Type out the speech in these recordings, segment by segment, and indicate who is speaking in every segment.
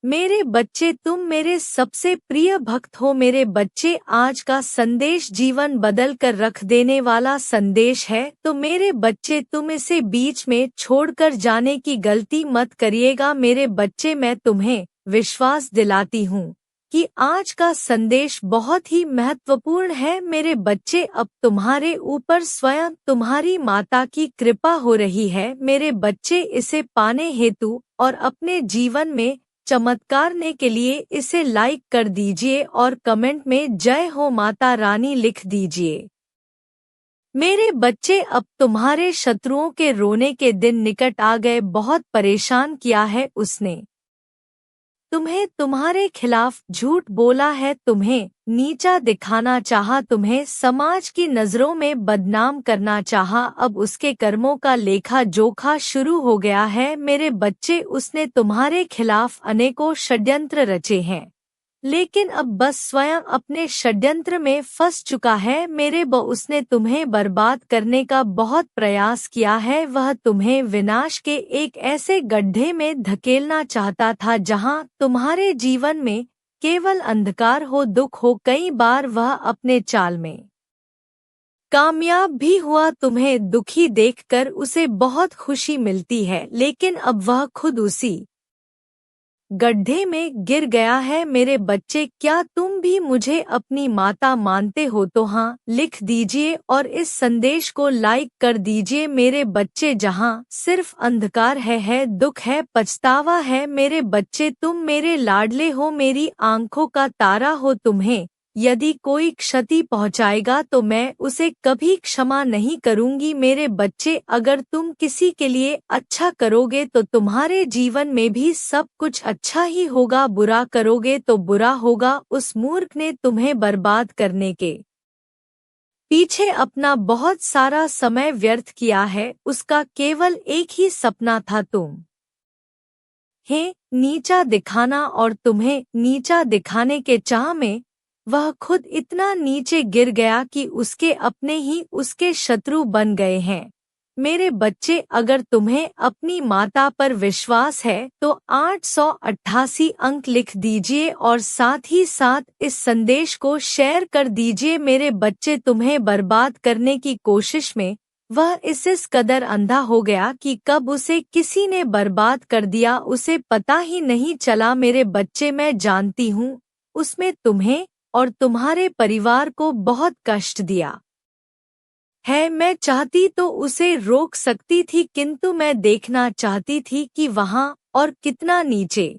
Speaker 1: मेरे बच्चे, तुम मेरे सबसे प्रिय भक्त हो। मेरे बच्चे, आज का संदेश जीवन बदल कर रख देने वाला संदेश है, तो मेरे बच्चे तुम इसे बीच में छोड़कर जाने की गलती मत करिएगा। मेरे बच्चे, मैं तुम्हें विश्वास दिलाती हूँ कि आज का संदेश बहुत ही महत्वपूर्ण है। मेरे बच्चे, अब तुम्हारे ऊपर स्वयं तुम्हारी माता की कृपा हो रही है। मेरे बच्चे, इसे पाने हेतु और अपने जीवन में चमत्कारने के लिए इसे लाइक कर दीजिए और कमेंट में जय हो माता रानी लिख दीजिए। मेरे बच्चे, अब तुम्हारे शत्रुओं के रोने के दिन निकट आ गए। बहुत परेशान किया है उसने तुम्हें, तुम्हारे खिलाफ झूठ बोला है, तुम्हें नीचा दिखाना चाहा, तुम्हें समाज की नजरों में बदनाम करना चाहा। अब उसके कर्मों का लेखा जोखा शुरू हो गया है। मेरे बच्चे, उसने तुम्हारे खिलाफ अनेकों षड्यंत्र रचे हैं, लेकिन अब बस स्वयं अपने षड्यंत्र में फंस चुका है। उसने तुम्हें बर्बाद करने का बहुत प्रयास किया है। वह तुम्हें विनाश के एक ऐसे गड्ढे में धकेलना चाहता था जहां तुम्हारे जीवन में केवल अंधकार हो, दुख हो। कई बार वह अपने चाल में कामयाब भी हुआ। तुम्हें दुखी देखकर उसे बहुत खुशी मिलती है, लेकिन अब वह खुद उसी गड्ढे में गिर गया है। मेरे बच्चे, क्या तुम भी मुझे अपनी माता मानते हो? तो हाँ लिख दीजिए और इस संदेश को लाइक कर दीजिए। मेरे बच्चे, जहाँ सिर्फ अंधकार है, दुख है, पछतावा है। मेरे बच्चे, तुम मेरे लाडले हो, मेरी आंखों का तारा हो। तुम्हें यदि कोई क्षति पहुंचाएगा तो मैं उसे कभी क्षमा नहीं करूंगी। मेरे बच्चे, अगर तुम किसी के लिए अच्छा करोगे तो तुम्हारे जीवन में भी सब कुछ अच्छा ही होगा, बुरा करोगे तो बुरा होगा। उस मूर्ख ने तुम्हें बर्बाद करने के पीछे अपना बहुत सारा समय व्यर्थ किया है। उसका केवल एक ही सपना था, तुम हे नीचा दिखाना, और तुम्हें नीचा दिखाने के चाह में वह खुद इतना नीचे गिर गया कि उसके अपने ही उसके शत्रु बन गए हैं। मेरे बच्चे, अगर तुम्हें अपनी माता पर विश्वास है तो 888 अंक लिख दीजिए और साथ ही साथ इस संदेश को शेयर कर दीजिए। मेरे बच्चे, तुम्हें बर्बाद करने की कोशिश में वह इस कदर अंधा हो गया कि कब उसे किसी ने बर्बाद कर दिया उसे पता ही नहीं चला। मेरे बच्चे, मैं जानती हूँ उसमें तुम्हें और तुम्हारे परिवार को बहुत कष्ट दिया है। मैं चाहती तो उसे रोक सकती थी, किंतु मैं देखना चाहती थी कि वहाँ और कितना नीचे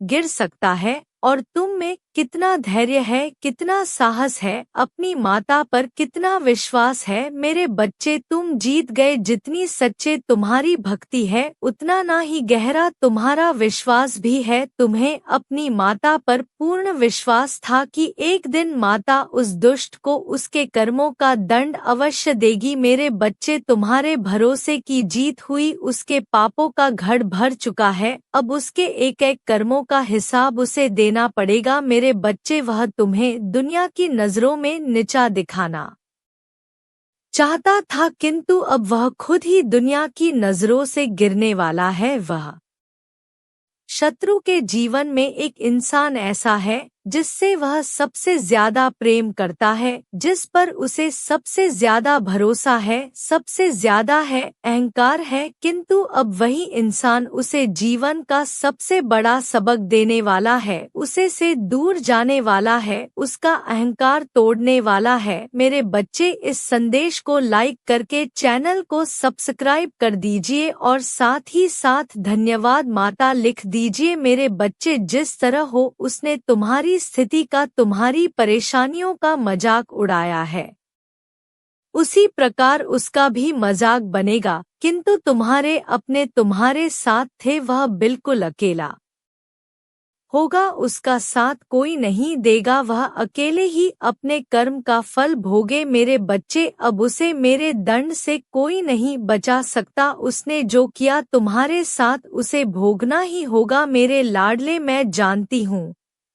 Speaker 1: गिर सकता है और तुम में कितना धैर्य है, कितना साहस है, अपनी माता पर कितना विश्वास है। मेरे बच्चे, तुम जीत गए। जितनी सच्चे तुम्हारी भक्ति है उतना ना ही गहरा तुम्हारा विश्वास भी है। तुम्हें अपनी माता पर पूर्ण विश्वास था कि एक दिन माता उस दुष्ट को उसके कर्मों का दंड अवश्य देगी। मेरे बच्चे, तुम्हारे भरोसे की जीत हुई, उसके पापों का घड़ भर चुका है। अब उसके एक एक कर्मों का हिसाब उसे देना पड़ेगा। मेरे बच्चे, वह तुम्हें दुनिया की नजरों में नीचा दिखाना चाहता था, किंतु अब वह खुद ही दुनिया की नजरों से गिरने वाला है। वह शत्रु के जीवन में एक इंसान ऐसा है जिससे वह सबसे ज्यादा प्रेम करता है, जिस पर उसे सबसे ज्यादा भरोसा है, सबसे ज्यादा है अहंकार है, किंतु अब वही इंसान उसे जीवन का सबसे बड़ा सबक देने वाला है, उसे से दूर जाने वाला है, उसका अहंकार तोड़ने वाला है। मेरे बच्चे, इस संदेश को लाइक करके चैनल को सब्सक्राइब कर दीजिए और साथ ही साथ धन्यवाद माता लिख दीजिए। मेरे बच्चे, जिस तरह हो उसने तुम्हारी स्थिति का, तुम्हारी परेशानियों का मजाक उड़ाया है, उसी प्रकार उसका भी मजाक बनेगा, किंतु तुम्हारे अपने तुम्हारे साथ थे। वह बिल्कुल अकेला होगा, उसका साथ कोई नहीं देगा, वह अकेले ही अपने कर्म का फल भोगे। मेरे बच्चे, अब उसे मेरे दंड से कोई नहीं बचा सकता। उसने जो किया तुम्हारे साथ उसे भोगना ही होगा। मेरे लाडले, मैं जानती हूँ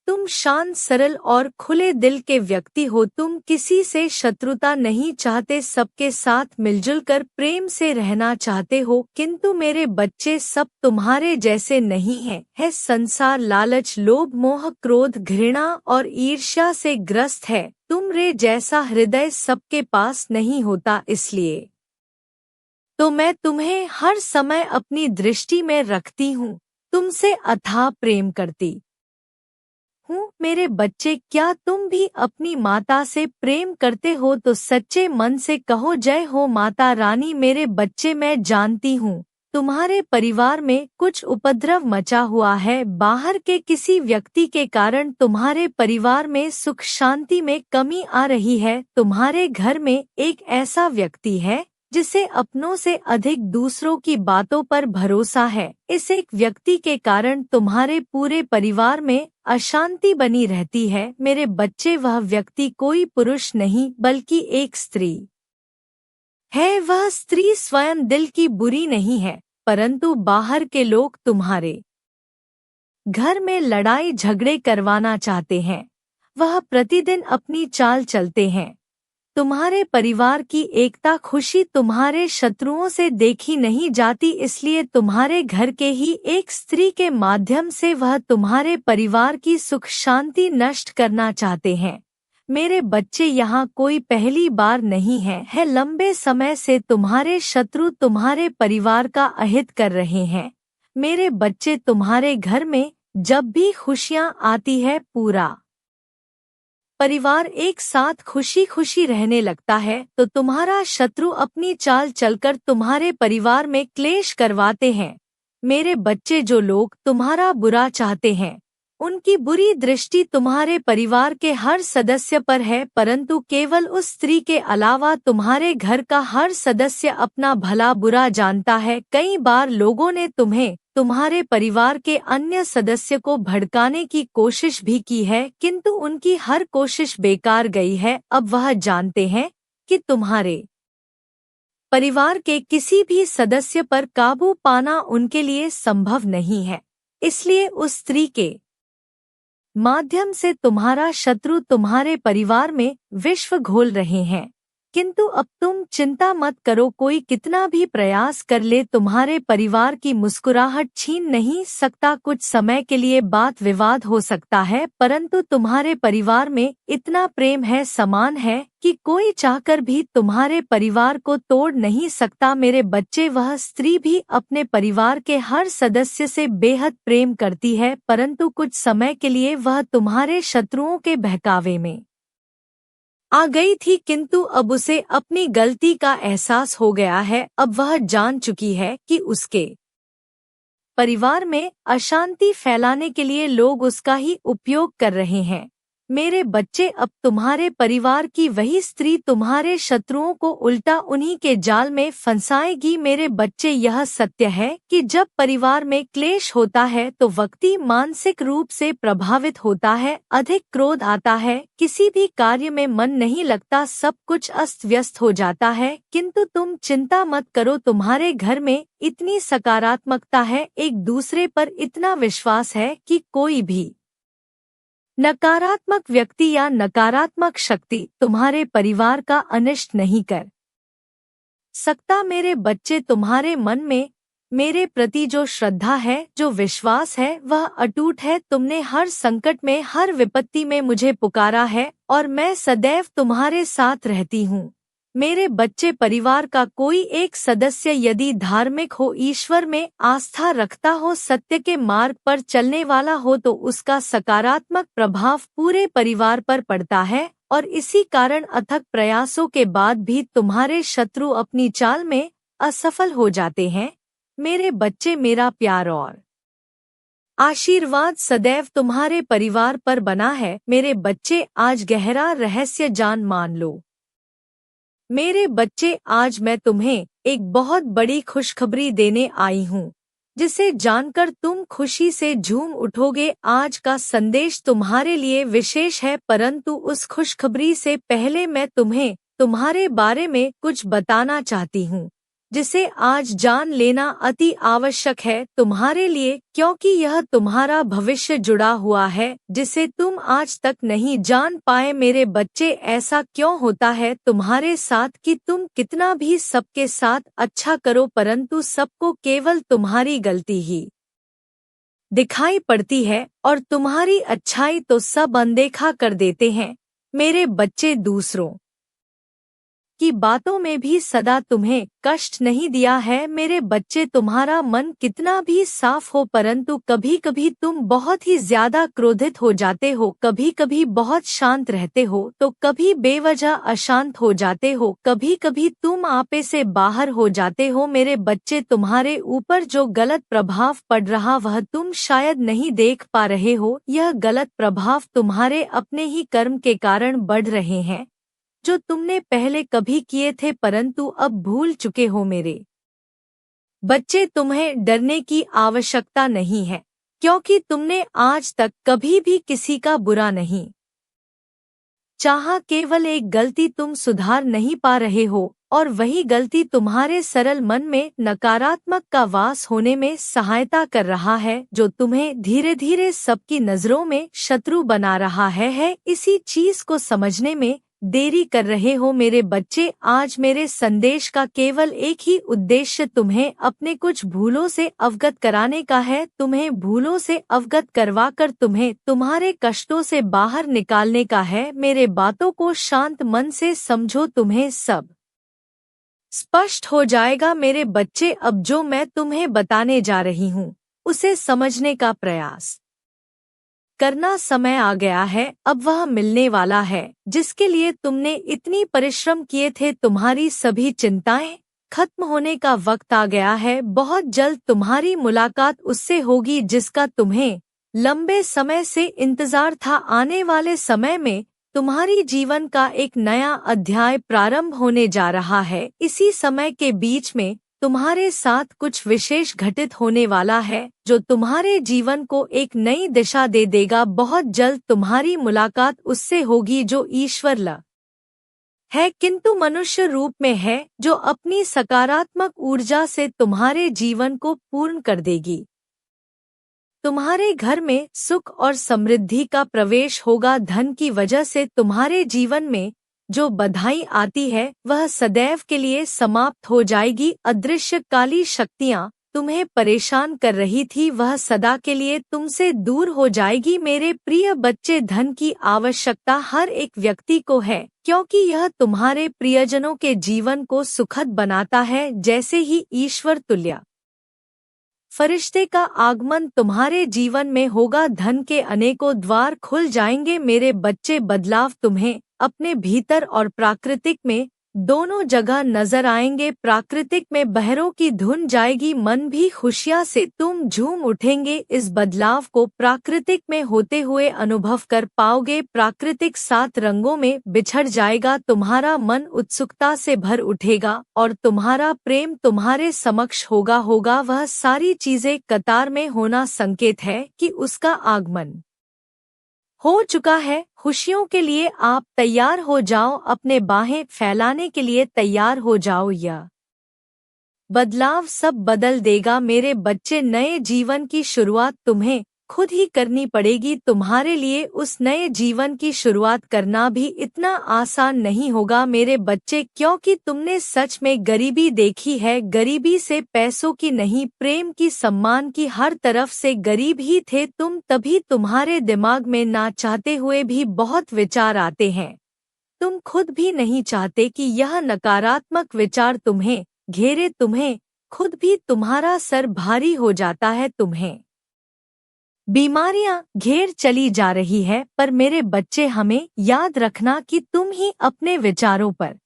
Speaker 1: तुम शांत, सरल और खुले दिल के व्यक्ति हो। तुम किसी से शत्रुता नहीं चाहते, सबके साथ मिलजुल कर प्रेम से रहना चाहते हो। किंतु मेरे बच्चे, सब तुम्हारे जैसे नहीं है संसार लालच, लोभ, मोह, क्रोध, घृणा और ईर्ष्या से ग्रस्त है। तुमरे जैसा हृदय सबके पास नहीं होता, इसलिए तो मैं तुम्हें हर समय अपनी दृष्टि में रखती हूँ, तुमसे अथाह प्रेम करती हूँ। मेरे बच्चे, क्या तुम भी अपनी माता से प्रेम करते हो तो सच्चे मन से कहो, जय हो माता रानी। मेरे बच्चे, मैं जानती हूँ तुम्हारे परिवार में कुछ उपद्रव मचा हुआ है। बाहर के किसी व्यक्ति के कारण तुम्हारे परिवार में सुख शांति में कमी आ रही है। तुम्हारे घर में एक ऐसा व्यक्ति है जिसे अपनों से अधिक दूसरों की बातों पर भरोसा है। इस एक व्यक्ति के कारण तुम्हारे पूरे परिवार में अशांति बनी रहती है। मेरे बच्चे, वह व्यक्ति कोई पुरुष नहीं बल्कि एक स्त्री है। वह स्त्री स्वयं दिल की बुरी नहीं है, परंतु बाहर के लोग तुम्हारे घर में लड़ाई झगड़े करवाना चाहते हैं। वह प्रतिदिन अपनी चाल चलते हैं। तुम्हारे परिवार की एकता, खुशी तुम्हारे शत्रुओं से देखी नहीं जाती, इसलिए तुम्हारे घर के ही एक स्त्री के माध्यम से वह तुम्हारे परिवार की सुख शांति नष्ट करना चाहते हैं। मेरे बच्चे, यहाँ कोई पहली बार नहीं है लंबे समय से तुम्हारे शत्रु तुम्हारे परिवार का अहित कर रहे हैं। मेरे बच्चे, तुम्हारे घर में जब भी खुशियाँ आती है, पूरा परिवार एक साथ खुशी खुशी रहने लगता है, तो तुम्हारा शत्रु अपनी चाल चलकर तुम्हारे परिवार में क्लेश करवाते हैं। मेरे बच्चे, जो लोग तुम्हारा बुरा चाहते हैं, उनकी बुरी दृष्टि तुम्हारे परिवार के हर सदस्य पर है, परंतु केवल उस स्त्री के अलावा तुम्हारे घर का हर सदस्य अपना भला बुरा जानता है। कई बार लोगों ने तुम्हें, तुम्हारे परिवार के अन्य सदस्य को भड़काने की कोशिश भी की है, किंतु उनकी हर कोशिश बेकार गई है। अब वह जानते हैं कि तुम्हारे परिवार के किसी भी सदस्य पर काबू पाना उनके लिए संभव नहीं है, इसलिए उस स्त्री के माध्यम से तुम्हारा शत्रु तुम्हारे परिवार में विष घोल रहे हैं। किंतु अब तुम चिंता मत करो, कोई कितना भी प्रयास कर ले तुम्हारे परिवार की मुस्कुराहट छीन नहीं सकता। कुछ समय के लिए बात विवाद हो सकता है, परंतु तुम्हारे परिवार में इतना प्रेम है, समान है कि कोई चाहकर भी तुम्हारे परिवार को तोड़ नहीं सकता। मेरे बच्चे, वह स्त्री भी अपने परिवार के हर सदस्य से बेहद प्रेम करती है, परंतु कुछ समय के लिए वह तुम्हारे शत्रुओं के बहकावे में आ गई थी, किंतु अब उसे अपनी गलती का एहसास हो गया है। अब वह जान चुकी है कि उसके परिवार में अशांति फैलाने के लिए लोग उसका ही उपयोग कर रहे हैं। मेरे बच्चे, अब तुम्हारे परिवार की वही स्त्री तुम्हारे शत्रुओं को उल्टा उन्हीं के जाल में फंसाएगी। मेरे बच्चे, यह सत्य है कि जब परिवार में क्लेश होता है तो व्यक्ति मानसिक रूप से प्रभावित होता है, अधिक क्रोध आता है, किसी भी कार्य में मन नहीं लगता, सब कुछ अस्त व्यस्त हो जाता है। किंतु तुम चिंता मत करो, तुम्हारे घर में इतनी सकारात्मकता है, एक दूसरे पर इतना विश्वास है कि कोई भी नकारात्मक व्यक्ति या नकारात्मक शक्ति तुम्हारे परिवार का अनिष्ट नहीं कर सकता। मेरे बच्चे, तुम्हारे मन में मेरे प्रति जो श्रद्धा है, जो विश्वास है, वह अटूट है। तुमने हर संकट में, हर विपत्ति में मुझे पुकारा है और मैं सदैव तुम्हारे साथ रहती हूँ। मेरे बच्चे, परिवार का कोई एक सदस्य यदि धार्मिक हो, ईश्वर में आस्था रखता हो, सत्य के मार्ग पर चलने वाला हो, तो उसका सकारात्मक प्रभाव पूरे परिवार पर पड़ता है और इसी कारण अथक प्रयासों के बाद भी तुम्हारे शत्रु अपनी चाल में असफल हो जाते हैं। मेरे बच्चे, मेरा प्यार और आशीर्वाद सदैव तुम्हारे परिवार पर बना है। मेरे बच्चे, आज गहरा रहस्य जान मान लो। मेरे बच्चे, आज मैं तुम्हें एक बहुत बड़ी खुशखबरी देने आई हूँ, जिसे जानकर तुम खुशी से झूम उठोगे। आज का संदेश तुम्हारे लिए विशेष है, परंतु उस खुशखबरी से पहले मैं तुम्हें तुम्हारे बारे में कुछ बताना चाहती हूँ। जिसे आज जान लेना अति आवश्यक है तुम्हारे लिए, क्योंकि यह तुम्हारा भविष्य जुड़ा हुआ है जिसे तुम आज तक नहीं जान पाए। मेरे बच्चे, ऐसा क्यों होता है तुम्हारे साथ कि तुम कितना भी सबके साथ अच्छा करो परंतु सबको केवल तुम्हारी गलती ही दिखाई पड़ती है और तुम्हारी अच्छाई तो सब अनदेखा कर देते हैं। मेरे बच्चे, दूसरों की बातों में भी सदा तुम्हें कष्ट नहीं दिया है। मेरे बच्चे, तुम्हारा मन कितना भी साफ हो परंतु कभी कभी तुम बहुत ही ज्यादा क्रोधित हो जाते हो, कभी कभी बहुत शांत रहते हो तो कभी बेवजह अशांत हो जाते हो, कभी कभी तुम आपे से बाहर हो जाते हो। मेरे बच्चे, तुम्हारे ऊपर जो गलत प्रभाव पड़ रहा वह तुम शायद नहीं देख पा रहे हो। यह गलत प्रभाव तुम्हारे अपने ही कर्म के कारण बढ़ रहे हैं जो तुमने पहले कभी किए थे परंतु अब भूल चुके हो। मेरे बच्चे, तुम्हें डरने की आवश्यकता नहीं है, क्योंकि तुमने आज तक कभी भी किसी का बुरा नहीं चाहा। केवल एक गलती तुम सुधार नहीं पा रहे हो और वही गलती तुम्हारे सरल मन में नकारात्मक का वास होने में सहायता कर रहा है, जो तुम्हें धीरे धीरे सबकी नजरों में शत्रु बना रहा है। इसी चीज को समझने में देरी कर रहे हो। मेरे बच्चे, आज मेरे संदेश का केवल एक ही उद्देश्य तुम्हें अपने कुछ भूलों से अवगत कराने का है। तुम्हें भूलों से अवगत करवाकर तुम्हें तुम्हारे कष्टों से बाहर निकालने का है। मेरे बातों को शांत मन से समझो, तुम्हें सब स्पष्ट हो जाएगा। मेरे बच्चे, अब जो मैं तुम्हें बताने जा रही हूँ उसे समझने का प्रयास करना समय आ गया है। अब वह मिलने वाला है जिसके लिए तुमने इतनी परिश्रम किए थे। तुम्हारी सभी चिंताएं खत्म होने का वक्त आ गया है। बहुत जल्द तुम्हारी मुलाकात उससे होगी जिसका तुम्हें लंबे समय से इंतजार था। आने वाले समय में तुम्हारी जीवन का एक नया अध्याय प्रारंभ होने जा रहा है। इसी समय के बीच में तुम्हारे साथ कुछ विशेष घटित होने वाला है जो तुम्हारे जीवन को एक नई दिशा दे देगा। बहुत जल्द तुम्हारी मुलाकात उससे होगी जो ईश्वर है किंतु मनुष्य रूप में है, जो अपनी सकारात्मक ऊर्जा से तुम्हारे जीवन को पूर्ण कर देगी। तुम्हारे घर में सुख और समृद्धि का प्रवेश होगा। धन की वजह से तुम्हारे जीवन में जो बधाई आती है वह सदैव के लिए समाप्त हो जाएगी। अदृश्य काली शक्तियाँ तुम्हें परेशान कर रही थी, वह सदा के लिए तुमसे दूर हो जाएगी। मेरे प्रिय बच्चे, धन की आवश्यकता हर एक व्यक्ति को है, क्योंकि यह तुम्हारे प्रियजनों के जीवन को सुखद बनाता है। जैसे ही ईश्वर तुल्य फरिश्ते का आगमन तुम्हारे जीवन में होगा, धन के अनेकों द्वार खुल जाएंगे। मेरे बच्चे, बदलाव तुम्हें अपने भीतर और प्राकृतिक में दोनों जगह नजर आएंगे। प्राकृतिक में बहरों की धुन जाएगी, मन भी खुशियाँ से तुम झूम उठेंगे। इस बदलाव को प्राकृतिक में होते हुए अनुभव कर पाओगे। प्राकृतिक 7 रंगों में बिछड़ जाएगा, तुम्हारा मन उत्सुकता से भर उठेगा और तुम्हारा प्रेम तुम्हारे समक्ष होगा। वह सारी चीजें कतार में होना संकेत है कि उसका आगमन हो चुका है। खुशियों के लिए आप तैयार हो जाओ, अपने बाहें फैलाने के लिए तैयार हो जाओ। यह बदलाव सब बदल देगा। मेरे बच्चे, नए जीवन की शुरुआत तुम्हें खुद ही करनी पड़ेगी। तुम्हारे लिए उस नए जीवन की शुरुआत करना भी इतना आसान नहीं होगा मेरे बच्चे, क्योंकि तुमने सच में गरीबी देखी है। गरीबी से पैसों की नहीं, प्रेम की, सम्मान की, हर तरफ से गरीब ही थे तुम। तभी तुम्हारे दिमाग में ना चाहते हुए भी बहुत विचार आते हैं। तुम खुद भी नहीं चाहते कि यह नकारात्मक विचार तुम्हें घेरे। तुम्हें खुद भी तुम्हारा सर भारी हो जाता है, तुम्हें बीमारियां घेर चली जा रही है। पर मेरे बच्चे, हमें याद रखना कि तुम ही अपने विचारों पर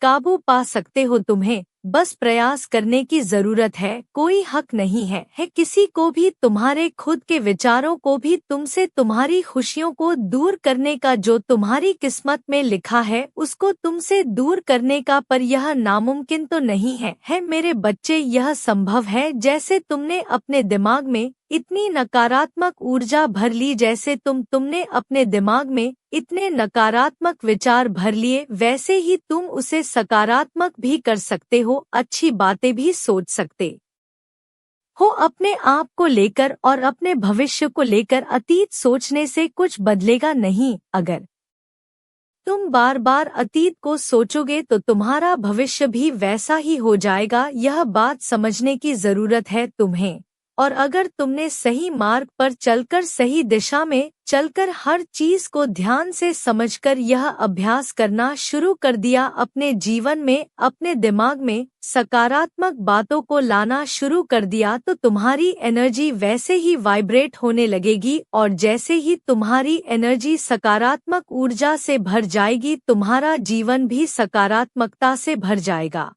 Speaker 1: काबू पा सकते हो। तुम्हें बस प्रयास करने की जरूरत है। कोई हक नहीं है किसी को भी तुम्हारे खुद के विचारों को भी तुमसे तुम्हारी खुशियों को दूर करने का। जो तुम्हारी किस्मत में लिखा है उसको तुमसे दूर करने का, पर यह नामुमकिन तो नहीं है मेरे बच्चे। यह संभव है जैसे तुमने अपने दिमाग में इतनी नकारात्मक ऊर्जा भर ली जैसे तुमने अपने दिमाग में इतने नकारात्मक विचार भर लिए, वैसे ही तुम उसे सकारात्मक भी कर सकते हो, अच्छी बातें भी सोच सकते हो अपने आप को लेकर और अपने भविष्य को लेकर। अतीत सोचने से कुछ बदलेगा नहीं। अगर तुम बार बार अतीत को सोचोगे तो तुम्हारा भविष्य भी वैसा ही हो जाएगा। यह बात समझने की जरूरत है तुम्हें। और अगर तुमने सही मार्ग पर चलकर, सही दिशा में चलकर, हर चीज को ध्यान से समझकर यह अभ्यास करना शुरू कर दिया, अपने जीवन में अपने दिमाग में सकारात्मक बातों को लाना शुरू कर दिया, तो तुम्हारी एनर्जी वैसे ही वाइब्रेट होने लगेगी। और जैसे ही तुम्हारी एनर्जी सकारात्मक ऊर्जा से भर जाएगी, तुम्हारा जीवन भी सकारात्मकता से भर जाएगा।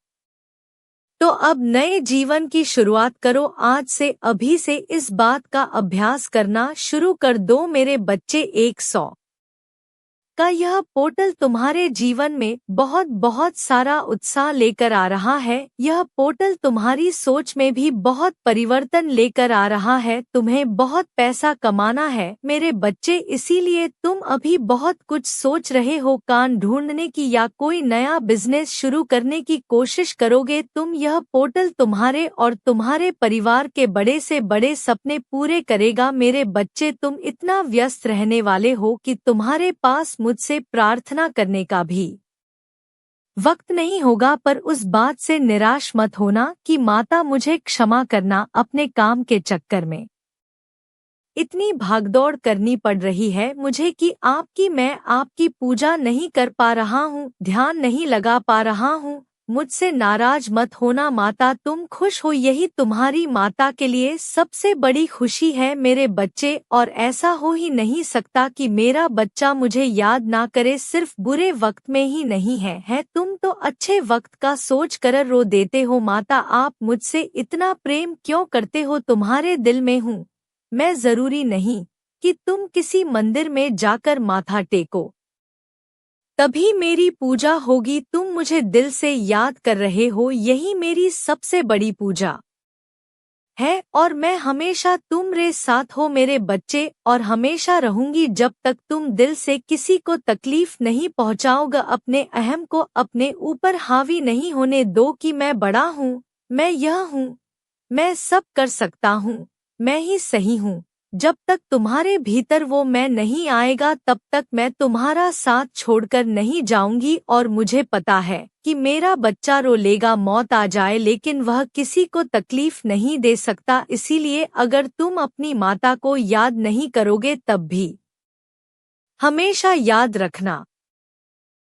Speaker 1: तो अब नए जीवन की शुरुआत करो। आज से, अभी से इस बात का अभ्यास करना शुरू कर दो। मेरे बच्चे, 100 का यह पोर्टल तुम्हारे जीवन में बहुत बहुत सारा उत्साह लेकर आ रहा है। यह पोर्टल तुम्हारी सोच में भी बहुत परिवर्तन लेकर आ रहा है। तुम्हें बहुत पैसा कमाना है मेरे बच्चे, इसीलिए तुम अभी बहुत कुछ सोच रहे हो, कान ढूंढने की या कोई नया बिजनेस शुरू करने की कोशिश करोगे तुम। यह पोर्टल तुम्हारे और तुम्हारे परिवार के बड़े से बड़े सपने पूरे करेगा। मेरे बच्चे, तुम इतना व्यस्त रहने वाले हो कि तुम्हारे पास मुझसे प्रार्थना करने का भी वक्त नहीं होगा। पर उस बात से निराश मत होना कि माता मुझे क्षमा करना, अपने काम के चक्कर में इतनी भागदौड़ करनी पड़ रही है मुझे कि मैं आपकी पूजा नहीं कर पा रहा हूँ, ध्यान नहीं लगा पा रहा हूँ। मुझसे नाराज मत होना माता, तुम खुश हो, यही तुम्हारी माता के लिए सबसे बड़ी खुशी है मेरे बच्चे। और ऐसा हो ही नहीं सकता कि मेरा बच्चा मुझे याद ना करे, सिर्फ बुरे वक्त में ही नहीं है तुम तो अच्छे वक्त का सोच कर रो देते हो माता। आप मुझसे इतना प्रेम क्यों करते हो? तुम्हारे दिल में हूँ मैं, जरूरी नहीं कि तुम किसी मंदिर में जाकर माथा टेको तभी मेरी पूजा होगी। तुम मुझे दिल से याद कर रहे हो, यही मेरी सबसे बड़ी पूजा है। और मैं हमेशा तुम्हारे साथ हो मेरे बच्चे, और हमेशा रहूंगी जब तक तुम दिल से किसी को तकलीफ नहीं पहुंचाओगे। अपने अहम को अपने ऊपर हावी नहीं होने दो कि मैं बड़ा हूँ, मैं यह हूँ, मैं सब कर सकता हूँ, मैं ही सही हूँ। जब तक तुम्हारे भीतर वो मैं नहीं आएगा तब तक मैं तुम्हारा साथ छोड़कर नहीं जाऊंगी। और मुझे पता है कि मेरा बच्चा रो लेगा, मौत आ जाए, लेकिन वह किसी को तकलीफ नहीं दे सकता। इसीलिए अगर तुम अपनी माता को याद नहीं करोगे तब भी हमेशा याद रखना